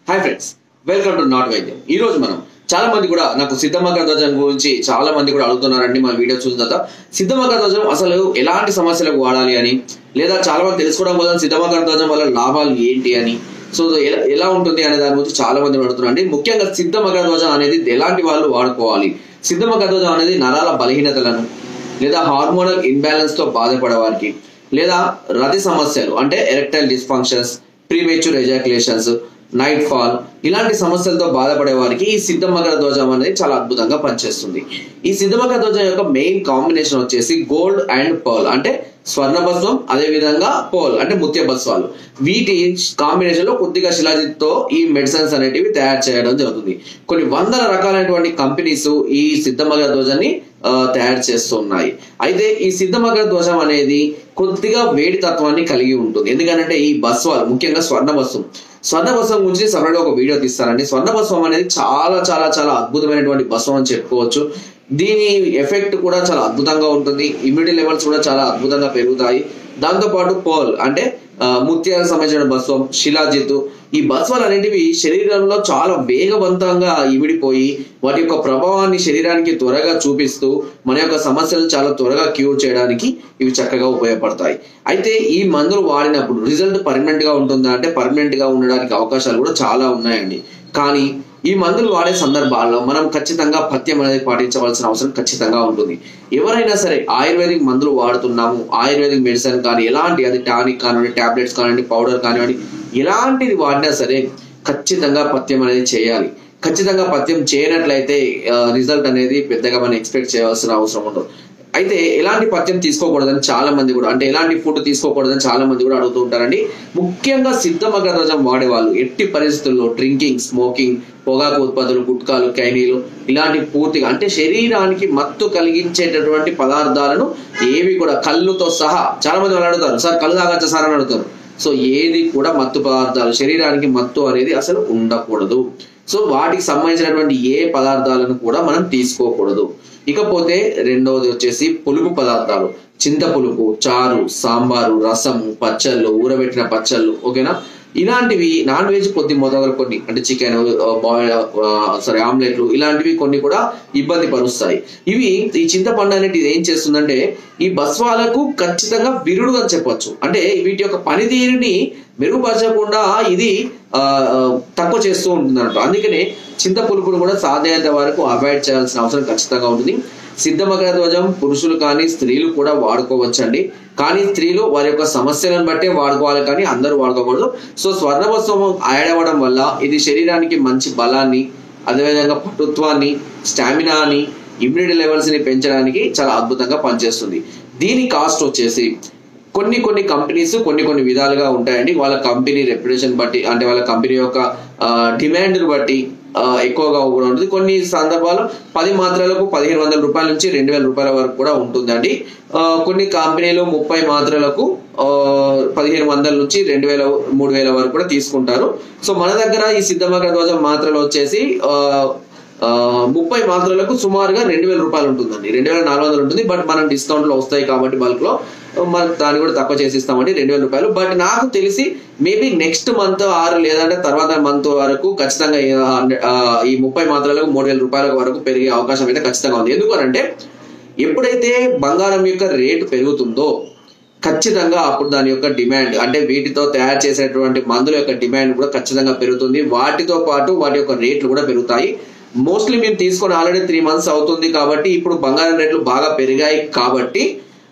Hi friends, welcome to not వైద్యం. ఈ రోజు మనం చాలా మంది కూడా నాకు సిద్ధమగ్గ ధ్వజం గురించి చాలా మంది కూడా అడుగుతున్నారండి. మన వీడియో చూసిన తర్వాత సిద్ధమగ్గ ధ్వజం అసలు ఎలాంటి సమస్యలకు వాడాలి అని, లేదా చాలా మంది తెలుసుకోవడం కోసం సిద్ధమగ్గ ధ్వజం వల్ల లాభాలు ఏంటి అని, సో ఎలా ఉంటుంది అనే దాని గురించి చాలా మంది అడుగుతున్నారండి. ముఖ్యంగా సిద్ధమగ్గ ధ్వజం అనేది ఎలాంటి వాళ్ళు వాడుకోవాలి, సిద్ధమగ్గ ధ్వజం అనేది నరాల బలహీనతలను లేదా హార్మోనల్ ఇన్బ్యాలెన్స్ తో బాధపడే వారికి, లేదా రతి సమస్యలు అంటే erectile dysfunctions, premature ejaculations, night fall ఇలాంటి సమస్యలతో బాధపడే వారికి ఈ సిద్ధమగ్గ ధ్వజం అనేది చాలా అద్భుతంగా పనిచేస్తుంది. ఈ సిద్ధమగ్గ ధ్వజం యొక్క మెయిన్ కాంబినేషన్ వచ్చేసి గోల్డ్ అండ్ పర్ల్ అంటే స్వర్ణ భస్మం, అదే విధంగా పర్ల్ అంటే ముత్య భస్వాలు. వీటి కాంబినేషన్ లో కొద్దిగా శిలాజిత్తో ఈ మెడిసిన్స్ అనేటివి తయారు చేయడం జరుగుతుంది. కొన్ని వందల రకాలైనటువంటి కంపెనీస్ ఈ సిద్ధమగ్గ ధ్వజాన్ని తయారు చేస్తూ ఉన్నాయి. అయితే ఈ సిద్ధమగ్గ ధ్వజం అనేది కొద్దిగా వేడి తత్వాన్ని కలిగి ఉంటుంది. ఎందుకంటే ఈ భస్వాలు ముఖ్యంగా స్వర్ణ భస్వం గురించి సపరేట్ ఒక వీడియో తీస్తానండి. స్వర్ణ భస్వం అనేది చాలా చాలా చాలా అద్భుతమైనటువంటి భస్వం అని చెప్పుకోవచ్చు. దీని ఎఫెక్ట్ కూడా చాలా అద్భుతంగా ఉంటుంది. ఇమ్యూనిటీ లెవెల్స్ కూడా చాలా అద్భుతంగా పెరుగుతాయి. దాంతోపాటు పర్ల్ అంటే ముత్యాలకు సంబంధించిన భస్వం, శిలాజిత్తు, ఈ భస్వాలు అనేటివి శరీరంలో చాలా వేగవంతంగా ఇమిడిపోయి వాటి యొక్క ప్రభావాన్ని శరీరానికి త్వరగా చూపిస్తూ మన యొక్క సమస్యలు చాలా త్వరగా క్యూర్ చేయడానికి ఇవి చక్కగా ఉపయోగపడతాయి. అయితే ఈ మందులు వాడినప్పుడు రిజల్ట్ పర్మనెంట్ గా ఉంటుందా అంటే పర్మనెంట్ గా ఉండడానికి అవకాశాలు కూడా చాలా ఉన్నాయండి. కానీ ఈ మందులు వాడే సందర్భాల్లో మనం ఖచ్చితంగా పథ్యం అనేది పాటించవలసిన అవసరం ఖచ్చితంగా ఉంటుంది. ఎవరైనా సరే ఆయుర్వేదిక్ మందులు వాడుతున్నాము, ఆయుర్వేదిక్ మెడిసిన్ కానీ ఎలాంటి, అది టానిక్ కానివ్వండి, టాబ్లెట్స్ కానివ్వండి, పౌడర్ కానివ్వండి, ఎలాంటిది వాడినా సరే ఖచ్చితంగా పథ్యం అనేది చేయాలి. ఖచ్చితంగా పథ్యం చేయనట్లయితే రిజల్ట్ అనేది పెద్దగా మనం ఎక్స్పెక్ట్ చేయాల్సిన అవసరం ఉండదు. అయితే ఎలాంటి పథ్యం తీసుకోకూడదని చాలా మంది కూడా, అంటే ఎలాంటి ఫుడ్ తీసుకోకూడదని చాలా మంది కూడా అడుగుతూ ఉంటారండి. ముఖ్యంగా సిద్ధమగ్గ ధ్వజం వాడేవాళ్ళు ఎట్టి పరిస్థితుల్లో డ్రింకింగ్, స్మోకింగ్, పొగాకు ఉత్పత్తులు, గుట్కాలు, కైనీలు ఇలాంటి పూర్తిగా అంటే శరీరానికి మత్తు కలిగించేటటువంటి పదార్థాలను ఏవి కూడా, కళ్ళుతో సహా చాలా మంది వాళ్ళు అడుగుతారు, సార్ కళ్ళు తాగచ్చా సార్ అని అడుగుతారు. సో ఏది కూడా మత్తు పదార్థాలు, శరీరానికి మత్తు అనేది అసలు ఉండకూడదు. సో వాటికి సంబంధించినటువంటి ఏ పదార్థాలను కూడా మనం తీసుకోకూడదు. ఇకపోతే రెండవది వచ్చేసి పులుపు పదార్థాలు, చింత పులుపు, చారు, సాంబారు, రసము, పచ్చళ్ళు, ఊరబెట్టిన పచ్చళ్ళు, ఓకేనా, ఇలాంటివి నాన్ వెజ్ కొద్ది మొదలు కొన్ని అంటే చికెన్, ఆమ్లెట్లు ఇలాంటివి కొన్ని కూడా ఇబ్బంది పరుస్తాయి. ఈ చింతపండు అనేది ఏం చేస్తుందంటే ఈ భస్వాలకు ఖచ్చితంగా విరుడు అని చెప్పొచ్చు. అంటే వీటి యొక్క పనితీరుని మెరుగుపరచకుండా ఇది తక్కువ చేస్తూ ఉంటుంది అన్నట్టు. అందుకనే చింత పులుపును కూడా సాధ్యమైనంత వరకు అవాయిడ్ చేయాల్సిన అవసరం ఖచ్చితంగా ఉంటుంది. సిద్ధమగ్గ ధ్వజం పురుషులు కానీ స్త్రీలు కూడా వాడుకోవచ్చండి. కానీ స్త్రీలు వారి యొక్క సమస్యలను బట్టే వాడుకోవాలి, కానీ అందరూ వాడుకోకూడదు. సో స్వర్ణ భస్వం యాడ్ అవ్వడం వల్ల ఇది శరీరానికి మంచి బలాన్ని, అదేవిధంగా పటుత్వాన్ని, స్టామినాని, ఇమ్యూనిటీ లెవెల్స్ ని పెంచడానికి చాలా అద్భుతంగా పనిచేస్తుంది. దీని కాస్ట్ వచ్చేసి కొన్ని కంపెనీస్ కొన్ని విధాలుగా ఉంటాయండి. వాళ్ళ కంపెనీ రెప్యుటేషన్ బట్టి, అంటే వాళ్ళ కంపెనీ యొక్క డిమాండ్ బట్టి ఎక్కువగా కూడా ఉంటుంది. కొన్ని సందర్భాలు 10 మాత్రలకు 1500 రూపాయల నుంచి 2000 రూపాయల వరకు కూడా ఉంటుందండి. కొన్ని కంపెనీలు 30 మాత్రలకు 1500 నుంచి 2000 3000 వరకు కూడా తీసుకుంటారు. సో మన దగ్గర ఈ సిద్ధమగ్గ ధ్వజం మాత్రలు వచ్చేసి 30 మాత్రలకు సుమారుగా 2000 రూపాయలు ఉంటుందండి. 2400 ఉంటుంది. బట్ మనం డిస్కౌంట్ లో వస్తాయి కాబట్టి బల్క్ లో మనం దాన్ని కూడా తక్కువ చేసిస్తామండి, 2000 రూపాయలు. బట్ నాకు తెలిసి మేబీ నెక్స్ట్ మంత్ లేదంటే తర్వాత మంత్ వరకు ఖచ్చితంగా ఈ 30 మాత్రలకు 3000 రూపాయల వరకు పెరిగే అవకాశం అయితే ఖచ్చితంగా ఉంది. ఎందుకనంటే ఎప్పుడైతే బంగారం యొక్క రేటు పెరుగుతుందో ఖచ్చితంగా అప్పుడు దాని యొక్క డిమాండ్, అంటే వీటితో తయారు చేసేటువంటి మందుల యొక్క డిమాండ్ కూడా ఖచ్చితంగా పెరుగుతుంది. వాటితో పాటు వాటి యొక్క రేట్లు కూడా పెరుగుతాయి. మోస్ట్లీ మేము తీసుకొని ఆల్రెడీ 3 months అవుతుంది కాబట్టి ఇప్పుడు బంగారం రేట్లు బాగా పెరిగాయి కాబట్టి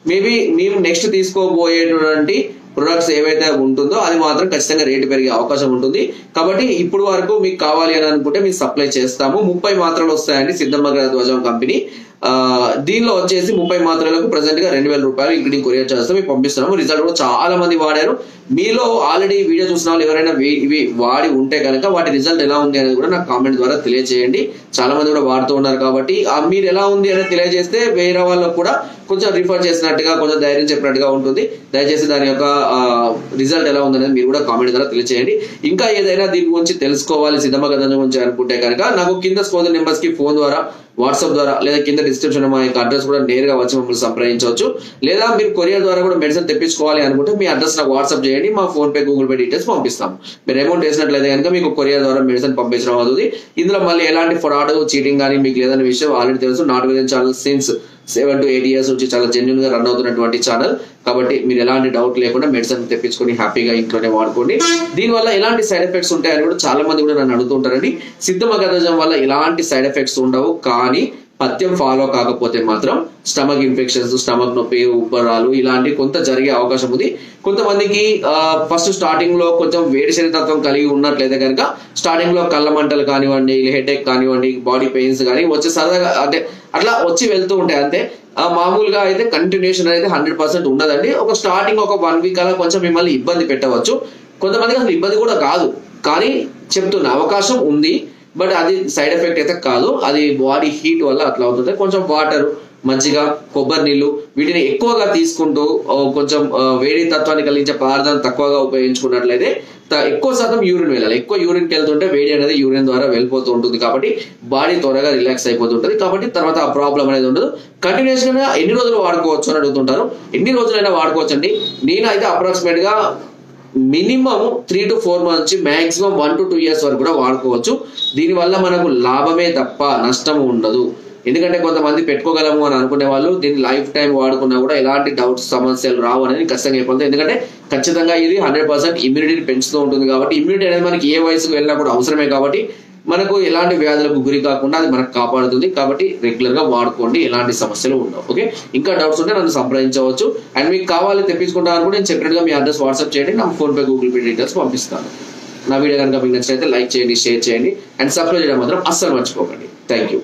మేబీ మేము నెక్స్ట్ తీసుకోబోయేటువంటి ప్రొడక్ట్స్ ఏవైతే ఉంటుందో అది మాత్రం ఖచ్చితంగా రేటు పెరిగే అవకాశం ఉంటుంది. కాబట్టి ఇప్పుడు వరకు మీకు కావాలి అని అనుకుంటే మేము సప్లై చేస్తాము. 30 మాత్రలు వస్తాయండి సిద్ధమగ్గ ధ్వజం కంపెనీ. దీనిలో వచ్చేసి 30 మాత్రలకు ప్రెసెంట్ గా 2000 రూపాయలు ఇంక్లూడింగ్ కొరియర్ చేస్తాం మేము పంపిస్తున్నాము. రిజల్ట్ కూడా చాలా మంది వాడారు. మీలో ఆల్రెడీ వీడియో చూసిన వాళ్ళు ఎవరైనా ఇవి వాడి ఉంటే కనుక వాటి రిజల్ట్ ఎలా ఉంది అనేది కూడా నాకు కామెంట్ ద్వారా తెలియజేయండి. చాలా మంది కూడా వాడుతూ ఉన్నారు కాబట్టి మీరు ఎలా ఉంది అనేది తెలియజేస్తే వేరే వాళ్ళకు కూడా కొంచెం రిఫర్ చేసినట్టుగా, కొంచెం ధైర్యం చెప్పినట్టుగా ఉంటుంది. దయచేసి దాని యొక్క రిజల్ట్ ఎలా ఉందనేది మీరు కూడా కామెంట్ ద్వారా తెలియజేయండి. ఇంకా ఏదైనా దీని గురించి తెలుసుకోవాలి సిద్ధమగ్గ ధ్వజం గురించి అనుకుంటే కనుక నాకు కింద స్క్రోల్ నెంబర్స్ కి ఫోన్ ద్వారా, వాట్సాప్ ద్వారా లేదా కింద డిస్క్రిప్షన్ మా యొక్క అడ్రస్ కూడా నేరుగా వచ్చి మమ్మల్ని సంప్రదించవచ్చు. లేదా మీరు కొరియర్ ద్వారా కూడా మెడిసిన్ తెప్పించుకోవాలి అనుకుంటే మీ అడ్రస్ నాకు వాట్సాప్ చేయండి, మా phone pay Google pay details పంపిస్తాం. మీరు అమౌంట్ వేసినట్లయితే కనుక మీకు కొరియర్ ద్వారా మెడిసిన్ పంపించడం అవుతుంది. ఇందులో మళ్ళీ ఎలాంటి ఫ్రాడ్ చీటింగ్ కానీ మీకు లేదనే విషయం ఆల్రెడీ తెలుసు. Not vision channel since 7 to 8 years నుంచి చాలా జెన్యున్ గా రన్ అవుతున్నటువంటి ఛానల్. కాబట్టి మీరు ఎలాంటి డౌట్ లేకుండా మెడిసిన్ తెప్పించుకొని హ్యాపీగా ఇంట్లోనే వాడుకోండి. దీనివల్ల ఎలాంటి సైడ్ ఎఫెక్ట్స్ ఉంటాయని కూడా చాలా మంది కూడా నన్ను అడుగుతుంటారండి. సిద్ధ మగధజం వల్ల ఎలాంటి సైడ్ ఎఫెక్ట్స్ ఉండవు, కానీ పథ్యం ఫాలో కాకపోతే మాత్రం స్టమక్ ఇన్ఫెక్షన్స్, స్టమక్ నొప్పి, ఉబ్బరాలు ఇలాంటి కొంత జరిగే అవకాశం ఉంది. కొంతమందికి ఫస్ట్ స్టార్టింగ్ లో కొంచెం వేడి శరీరతత్వం కలిగి ఉన్నట్లయితే కనుక స్టార్టింగ్ లో కళ్ళ మంటలు కానివ్వండి, హెడేక్ కానివ్వండి, బాడీ పెయిన్స్ కానీ వచ్చే సరదాగా అంటే అట్లా వచ్చి వెళ్తూ ఉంటాయి అంతే. మామూలుగా అయితే కంటిన్యూషన్ అయితే 100% ఉండదండి. ఒక స్టార్టింగ్ ఒక 1 week అలా కొంచెం మిమ్మల్ని ఇబ్బంది పెట్టవచ్చు. కొంతమందికి అసలు ఇబ్బంది కూడా కాదు, కానీ చెప్తున్న అవకాశం ఉంది. బట్ అది సైడ్ ఎఫెక్ట్ అయితే కాదు, అది బాడీ హీట్ వల్ల అట్లా అవుతుంది. కొంచెం వాటర్, మజ్జిగ, కొబ్బరి నీళ్లు వీటిని ఎక్కువగా తీసుకుంటూ కొంచెం వేడి తత్వాన్ని కలిగించే పదార్థాలను తక్కువగా ఉపయోగించుకున్నట్లయితే ఎక్కువ శాతం యూరిన్ వెళ్ళాలి. ఎక్కువ యూరిన్కి వెళ్తుంటే వేడి అనేది యూరిన్ ద్వారా వెళ్ళిపోతూ ఉంటుంది, కాబట్టి బాడీ త్వరగా రిలాక్స్ అయిపోతుంటుంది. కాబట్టి తర్వాత ఆ ప్రాబ్లం అనేది ఉండదు. కంటిన్యూస్ గా ఎన్ని రోజులు వాడుకోవచ్చు అని అడుగుతుంటారు. ఎన్ని రోజులైనా వాడుకోవచ్చు అండి. నేనైతే అప్రాక్సిమేట్ గా మినిమం 3 to 4 months నుంచి మాక్సిమం 1 to 2 years వరకు కూడా వాడుకోవచ్చు. దీనివల్ల మనకు లాభమే తప్ప నష్టం ఉండదు. ఎందుకంటే కొంతమంది పెట్టుకోగలము అని అనుకునే వాళ్ళు దీన్ని లైఫ్ టైం వాడుకున్నా కూడా ఎలాంటి డౌట్స్, సమస్యలు రావు అనేది ఖచ్చితంగా చెప్పాలి. ఎందుకంటే ఖచ్చితంగా ఇది 100% ఇమ్యూనిటీని పెంచుతూ ఉంటుంది. కాబట్టి ఇమ్యూనిటీ అనేది మనకి ఏ వయసుకు వెళ్ళినా కూడా అవసరమే. కాబట్టి మనకు ఎలాంటి వ్యాధులకు గురి కాకుండా అది మనకు కాపాడుతుంది. కాబట్టి రెగ్యులర్ గా వాడుకోండి, ఎలాంటి సమస్యలు ఉండవు. ఓకే, ఇంకా డౌట్స్ ఉంటే నన్ను సంప్రదించవచ్చు. అండ్ మీకు కావాలి తెప్పించుకుంటా అనుకుంటే నేను చెప్పినట్టుగా మీ అడ్రస్ వాట్సాప్ చేయండి, నా phone pay Google pay details పంపిస్తాను. నా వీడియో కనుక మీకు నచ్చినట్లయితే లైక్ చేయండి, షేర్ చేయండి అండ్ సబ్స్క్రైబ్ చేయడం మాత్రం అస్సలు మర్చిపోకండి. Thank you.